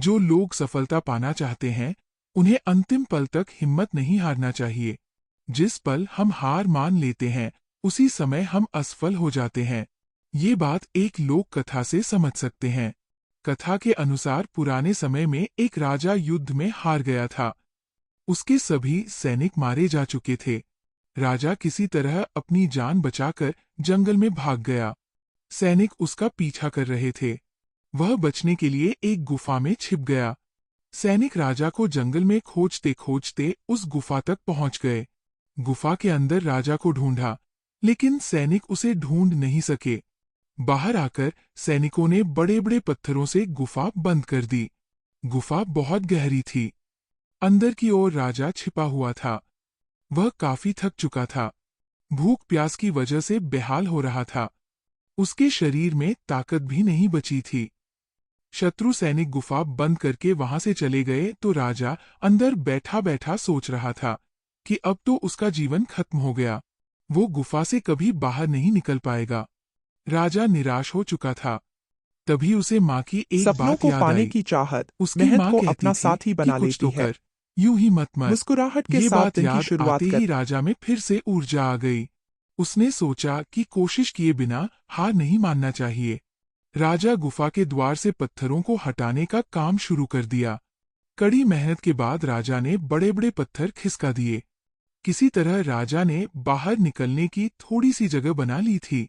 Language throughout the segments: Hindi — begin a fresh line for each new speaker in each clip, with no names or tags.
जो लोग सफलता पाना चाहते हैं, उन्हें अंतिम पल तक हिम्मत नहीं हारना चाहिए। जिस पल हम हार मान लेते हैं, उसी समय हम असफल हो जाते हैं। ये बात एक लोक कथा से समझ सकते हैं। कथा के अनुसार पुराने समय में एक राजा युद्ध में हार गया था। उसके सभी सैनिक मारे जा चुके थे। राजा किसी तरह अपनी जान बचाकर जंगल में भाग गया। सैनिक उसका पीछा कर रहे थे। वह बचने के लिए एक गुफा में छिप गया। सैनिक राजा को जंगल में खोजते खोजते उस गुफा तक पहुंच गए। गुफा के अंदर राजा को ढूंढा, लेकिन सैनिक उसे ढूंढ नहीं सके। बाहर आकर सैनिकों ने बड़े बड़े पत्थरों से गुफा बंद कर दी। गुफा बहुत गहरी थी। अंदर की ओर राजा छिपा हुआ था। वह काफी थक चुका था। भूख प्यास की वजह से बेहाल हो रहा था। उसके शरीर में ताकत भी नहीं बची थी। शत्रु सैनिक गुफा बंद करके वहां से चले गए तो राजा अंदर बैठा बैठा सोच रहा था कि अब तो उसका जीवन खत्म हो गया। वो गुफा से कभी बाहर नहीं निकल पाएगा। राजा निराश हो चुका था। तभी उसे माँ की एक
सपनों
बात
को
याद
पाने
आई।
की चाहत
उसकी
मेहनत
माँ
को
कहती
अपना
थी
साथी
कि
बना
कुछ
लेती
तो
है।
कर, यूं ही मत मर।
मुस्कुराहट के
ये
साथ
बात
दिन की
याद
शुरुआत
आते
कर।
ही राजा में फिर से ऊर्जा आ गई। उसने सोचा कि कोशिश किए बिना हार नहीं मानना चाहिए। राजा गुफा के द्वार से पत्थरों को हटाने का काम शुरू कर दिया। कड़ी मेहनत के बाद राजा ने बड़े बड़े पत्थर खिसका दिए। किसी तरह राजा ने बाहर निकलने की थोड़ी सी जगह बना ली थी।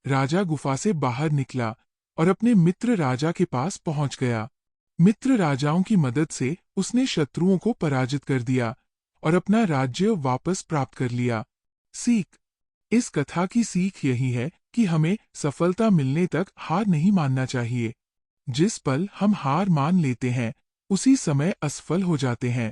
राजा गुफा से बाहर निकला और अपने मित्र राजा के पास पहुंच गया। मित्र राजाओं की मदद से उसने शत्रुओं को पराजित कर दिया और अपना राज्य वापस प्राप्त कर लिया। सीख: इस कथा की सीख यही है कि हमें सफलता मिलने तक हार नहीं मानना चाहिए। जिस पल हम हार मान लेते हैं, उसी समय असफल हो जाते हैं।